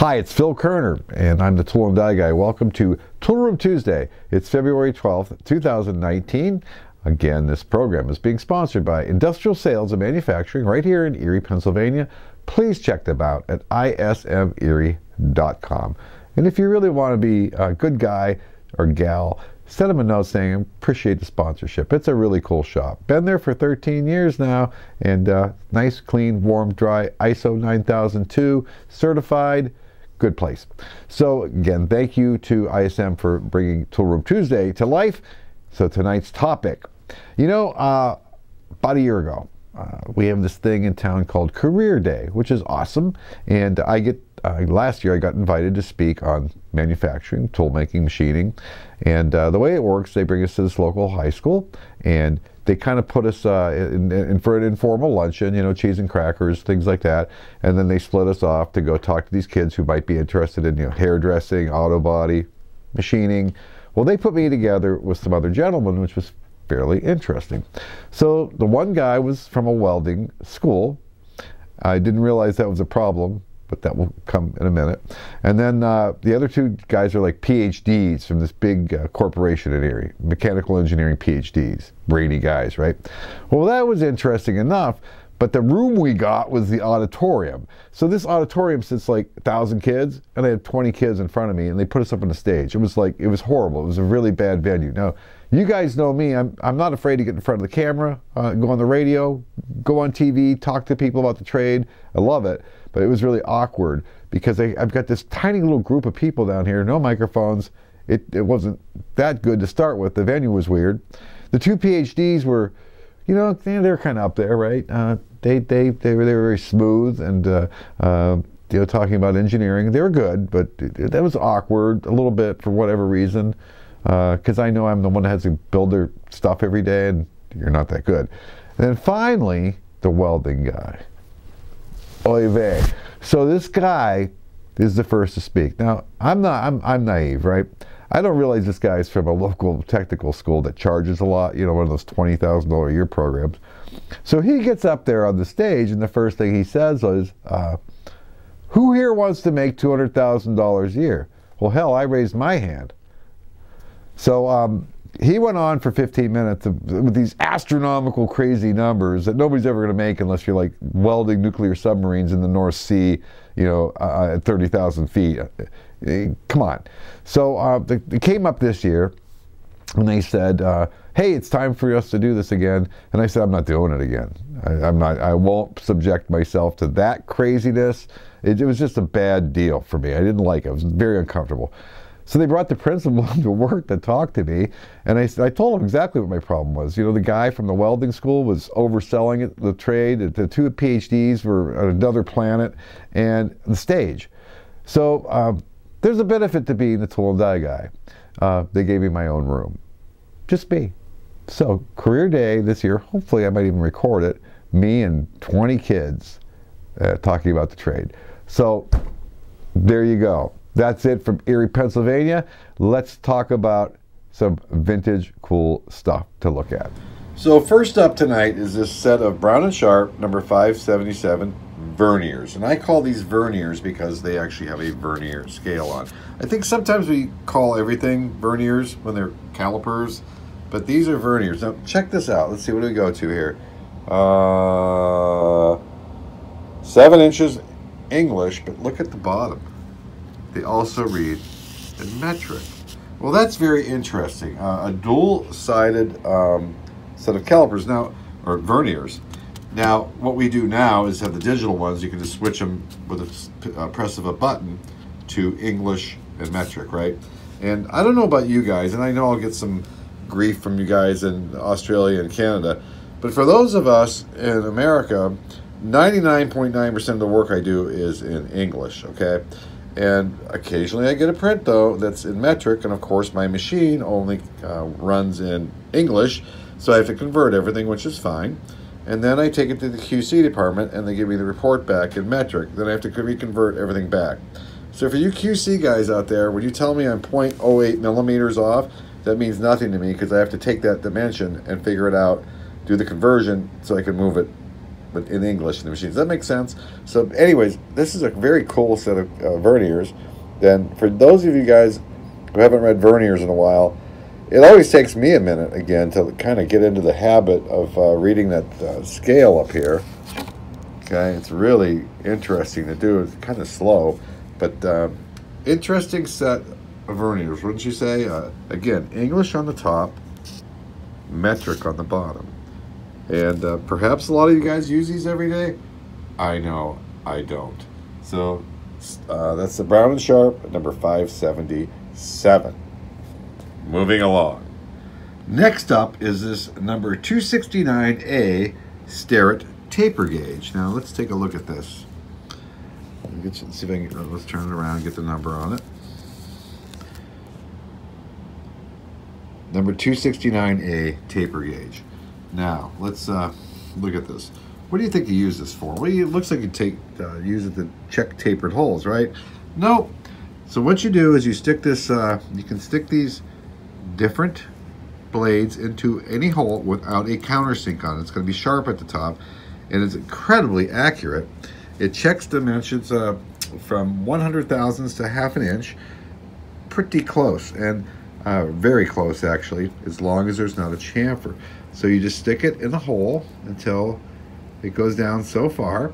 Hi, it's Phil Kerner, and I'm the Tool and Die Guy. Welcome to Tool Room Tuesday. It's February 12th, 2019. Again, this program is being sponsored by Industrial Sales and Manufacturing right here in Erie, Pennsylvania. Please check them out at ismerie.com. And if you really want to be a good guy or gal, send them a note saying, I appreciate the sponsorship. It's a really cool shop. Been there for 13 years now, and nice, clean, warm, dry, ISO 9002, certified, good place. So again, thank you to ISM for bringing Tool Room Tuesday to life. So tonight's topic, about a year ago, we have this thing in town called Career Day, which is awesome. And last year I got invited to speak on manufacturing, tool making, machining. And the way it works, they bring us to this local high school, and they kind of put us in for an informal luncheon, cheese and crackers, things like that. And then they split us off to go talk to these kids who might be interested in hairdressing, auto body, machining. Well, they put me together with some other gentlemen, which was fairly interesting. So the one guy was from a welding school. I didn't realize that was a problem, but that will come in a minute. And then the other two guys are like PhDs from this big corporation in Erie, mechanical engineering PhDs, brainy guys, right? Well, that was interesting enough, but the room we got was the auditorium. So this auditorium sits like 1,000 kids, and I had 20 kids in front of me, and they put us up on the stage. It was horrible. It was a really bad venue. Now, you guys know me. I'm not afraid to get in front of the camera, go on the radio, go on TV, talk to people about the trade. I love it. But it was really awkward because I've got this tiny little group of people down here, no microphones. It wasn't that good to start with. The venue was weird. The two PhDs were, they were kind of up there, right? They were very smooth and talking about engineering. They were good, but that was awkward a little bit for whatever reason. Because I know I'm the one that has to build their stuff every day, and you're not that good. And then finally, the welding guy. Oy vey. So this guy is the first to speak. Now, I'm naive, right? I don't realize this guy's from a local technical school that charges a lot, one of those $20,000 a year programs. So he gets up there on the stage, and the first thing he says is, who here wants to make $200,000 a year? Well, hell, I raised my hand. So he went on for 15 minutes with these astronomical, crazy numbers that nobody's ever going to make unless you're like welding nuclear submarines in the North Sea, at 30,000 feet. Come on. So they came up this year, and they said, hey, it's time for us to do this again. And I said, I'm not doing it again. I won't subject myself to that craziness. It was just a bad deal for me. I didn't like it. I was very uncomfortable. So they brought the principal to work to talk to me, and I told him exactly what my problem was. The guy from the welding school was overselling it, the trade. The two PhDs were on another planet, and the stage. So there's a benefit to being the tool and die guy. They gave me my own room. Just me. So Career Day this year, hopefully I might even record it, me and 20 kids talking about the trade. So there you go. That's it from Erie, Pennsylvania. Let's talk about some vintage cool stuff to look at. So first up tonight is this set of Brown & Sharp number 577 verniers. And I call these verniers because they actually have a vernier scale on. I think sometimes we call everything verniers when they're calipers, but these are verniers. Now check this out. Let's see, what do we go to here? 7 inches English, but look at the bottom. They also read in metric. Well, that's very interesting. A dual-sided set of calipers now, or verniers. Now, what we do now is have the digital ones. You can just switch them with a press of a button to English and metric, right? And I don't know about you guys, and I know I'll get some grief from you guys in Australia and Canada, but for those of us in America, 99.9% of the work I do is in English, okay? And occasionally I get a print, though, that's in metric, and of course my machine only runs in English, so I have to convert everything, which is fine. And then I take it to the QC department, and they give me the report back in metric. Then I have to reconvert everything back. So for you QC guys out there, when you tell me I'm 0.08 millimeters off, that means nothing to me, because I have to take that dimension and figure it out, do the conversion, so I can move it but in English in the machine. Does that make sense? So anyways, this is a very cool set of verniers. Then for those of you guys who haven't read verniers in a while, it always takes me a minute again to kind of get into the habit of reading that scale up here. Okay, it's really interesting to do. It's kind of slow, but interesting set of verniers, wouldn't you say? Again, English on the top, metric on the bottom. And perhaps a lot of you guys use these every day. I know I don't. So that's the Brown & Sharpe, number 577. Moving along. Next up is this number 269A Starett taper gauge. Now let's take a look at this. See if I can, let's turn it around and get the number on it. Number 269A taper gauge. Now let's look at this. What do you think you use this for? Well, it looks like you use it to check tapered holes, right? Nope. So what you do is you stick this. You can stick these different blades into any hole without a countersink on it. It's going to be sharp at the top, and it's incredibly accurate. It checks dimensions from 1/100,000ths to ½ an inch, pretty close, and very close actually, as long as there's not a chamfer. So you just stick it in the hole until it goes down so far,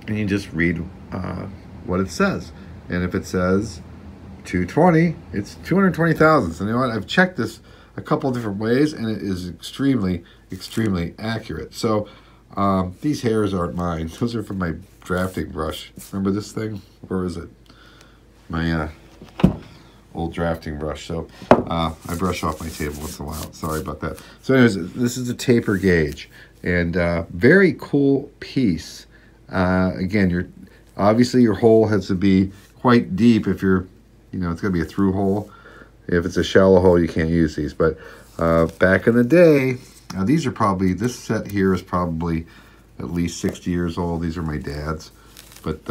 and you just read what it says. And if it says 220, it's 220 thousandths. And you know what? I've checked this a couple of different ways, and it is extremely, extremely accurate. So these hairs aren't mine. Those are from my drafting brush. Remember this thing? Where is it? My old drafting brush. So I brush off my table once in a while. Sorry about that. So anyways, this is a taper gauge, and very cool piece. Again, obviously your hole has to be quite deep if you're, it's going to be a through hole. If it's a shallow hole, you can't use these. But back in the day, now these are probably, this set here is probably at least 60 years old. These are my dad's. But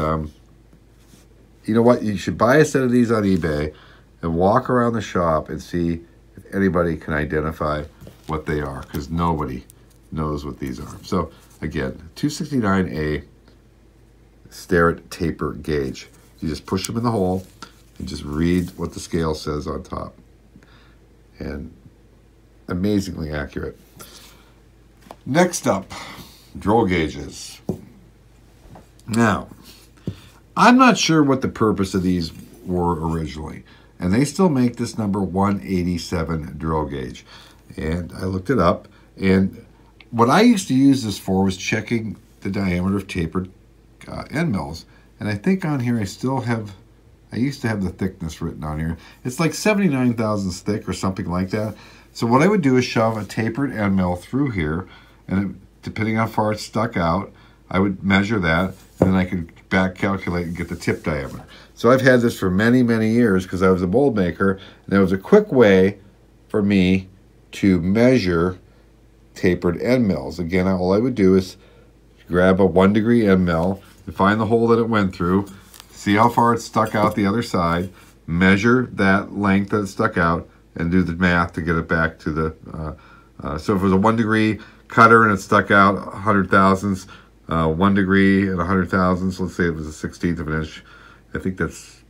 you know what? You should buy a set of these on eBay and walk around the shop and see if anybody can identify what they are, because nobody knows what these are. So again, 269A Starett taper gauge. You just push them in the hole and just read what the scale says on top. And amazingly accurate. Next up, drill gauges. Now, I'm not sure what the purpose of these were originally, and they still make this number 187 drill gauge. And I looked it up, and what I used to use this for was checking the diameter of tapered end mills. And I think on here I used to have the thickness written on here. It's like 79 thousandths thick or something like that. So what I would do is shove a tapered end mill through here, and depending on how far it stuck out, I would measure that, and then I could back calculate and get the tip diameter. So I've had this for many, many years because I was a mold maker, and there was a quick way for me to measure tapered end mills. Again, all I would do is grab a 1 degree end mill and find the hole that it went through, see how far it stuck out the other side, measure that length that it stuck out, and do the math to get it back to the, so if it was a 1 degree cutter and it stuck out 100 thousandths, 1 degree and 100 thousandths, let's say it was a 16th of an inch. I think that's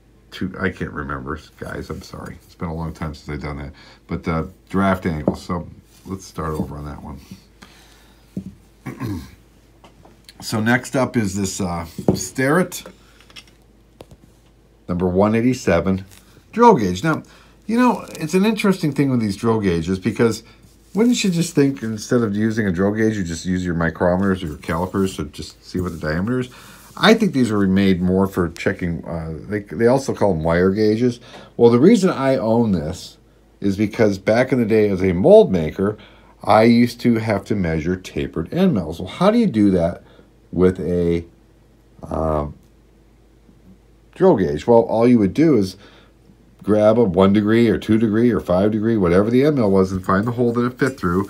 I can't remember, guys, I'm sorry. It's been a long time since I've done that. But draft angle, so let's start over on that one. So next up is this Starett number 187 drill gauge. Now, it's an interesting thing with these drill gauges, because wouldn't you just think instead of using a drill gauge, you just use your micrometers or your calipers to just see what the diameter is? I think these were made more for checking, they also call them wire gauges. Well, the reason I own this is because back in the day as a mold maker, I used to have to measure tapered end mills. Well, how do you do that with a drill gauge? Well, all you would do is grab a 1 degree or 2 degree or 5 degree, whatever the end mill was, and find the hole that it fit through,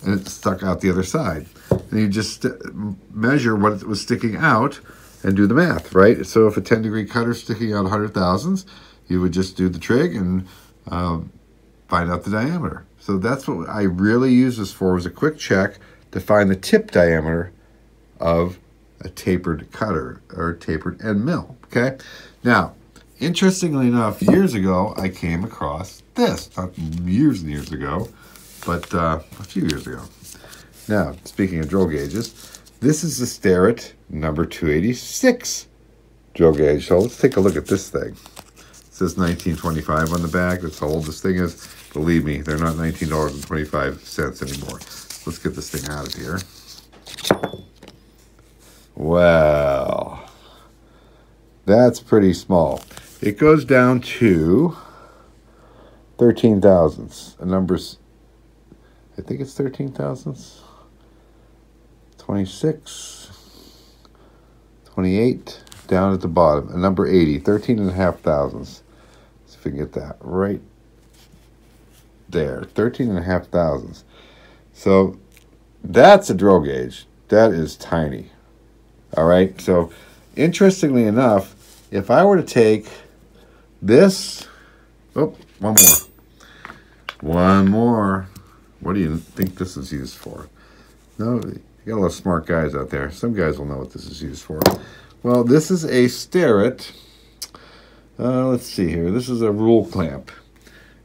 and it stuck out the other side. And you just measure what was sticking out and do the math, right? So if a 10 degree cutter is sticking out 100 thousandths, you would just do the trig and find out the diameter. So that's what I really use this for, was a quick check to find the tip diameter of a tapered cutter or tapered end mill. Okay, now interestingly enough, years ago I came across this, not years and years ago, but a few years ago. Now, speaking of drill gauges, this is the Starett number 286 drill gauge. So let's take a look at this thing. It says 1925 on the back. That's how old this thing is. Believe me, they're not $19.25 anymore. Let's get this thing out of here. Wow. That's pretty small. It goes down to 13 thousandths. A number's, I think it's 13 thousandths. 26, 28, down at the bottom. A number 80, 13.5 thousandths. Let's see if we can get that right there. 13.5 thousandths. So that's a drill gauge. That is tiny. All right. So interestingly enough, if I were to take this, oh, one more. One more. What do you think this is used for? No, you got a lot of smart guys out there. Some guys will know what this is used for. Well, this is a Starett. Let's see here. This is a rule clamp.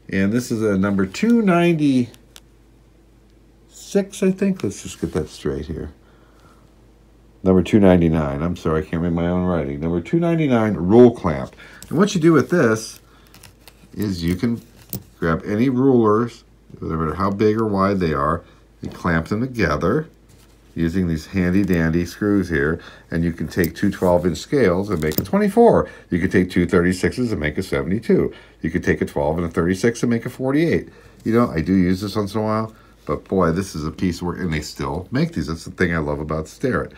And this is a number 296, I think. Let's just get that straight here. Number 299. I'm sorry, I can't read my own writing. Number 299 rule clamp. And what you do with this is you can grab any rulers, no matter how big or wide they are, and clamp them together using these handy dandy screws here, and you can take two 12-inch scales and make a 24. You could take two 36s and make a 72. You could take a 12 and a 36 and make a 48. You know, I do use this once in a while, but boy, this is a piece of work, and they still make these. That's the thing I love about Starett.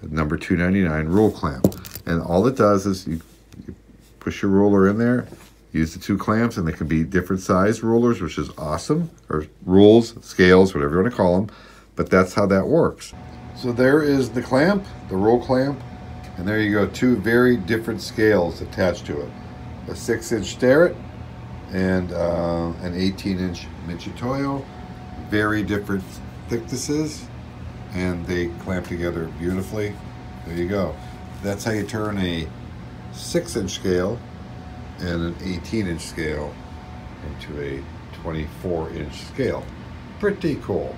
Number 299 rule clamp. And all it does is you push your ruler in there, use the two clamps, and they can be different size rulers, which is awesome, or rules, scales, whatever you want to call them. But that's how that works. So there is the clamp, the roll clamp, and there you go, two very different scales attached to it. A 6-inch Starett and an 18-inch Mitutoyo. Very different thicknesses, and they clamp together beautifully. There you go. That's how you turn a 6-inch scale and an 18-inch scale into a 24-inch scale. Pretty cool.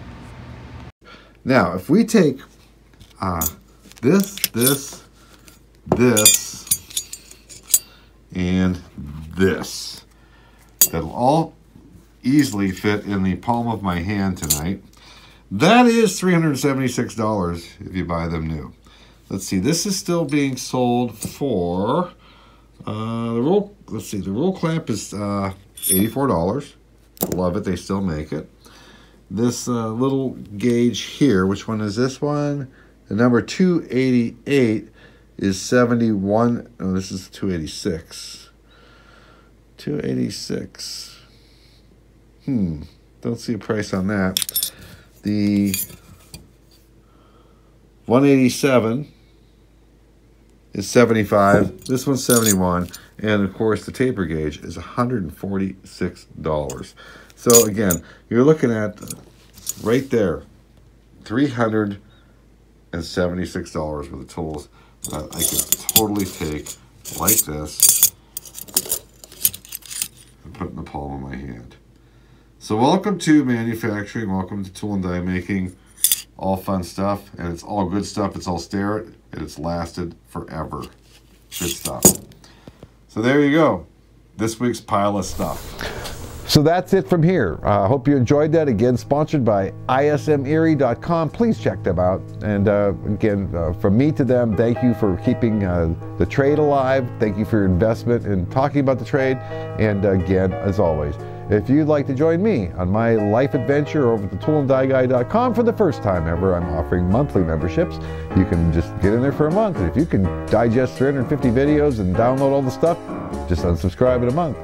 Now, if we take this, and this, that'll all easily fit in the palm of my hand tonight. That is $376 if you buy them new. Let's see, this is still being sold for the roll clamp is $84. Love it, they still make it. This little gauge here, which one is this one? The number 288 is 71. Oh, this is 286. 286. Don't see a price on that. The 187 is 75. This one's 71. And of course, the taper gauge is $146. So again, you're looking at right there, $376 worth of tools that I could totally take like this and put in the palm of my hand. So welcome to manufacturing, welcome to tool and die making, all fun stuff, and it's all good stuff. It's all Starett, and it's lasted forever. Good stuff. So there you go, this week's pile of stuff. So that's it from here. I hope you enjoyed that. Again, sponsored by ismerie.com. Please check them out. And again, from me to them, thank you for keeping the trade alive. Thank you for your investment in talking about the trade. And again, as always, if you'd like to join me on my life adventure over at thetoolanddieguy.com for the first time ever, I'm offering monthly memberships. You can just get in there for a month. And if you can digest 350 videos and download all the stuff, just unsubscribe in a month.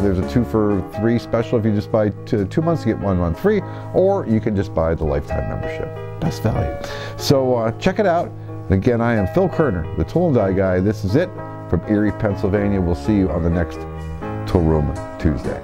There's a 2 for 3 special if you just buy 2 months, you get 1 month free, or you can just buy the lifetime membership. Best value. So check it out. And again, I am Phil Kerner, the Tool and Die Guy. This is it from Erie, Pennsylvania. We'll see you on the next Tool Room Tuesday.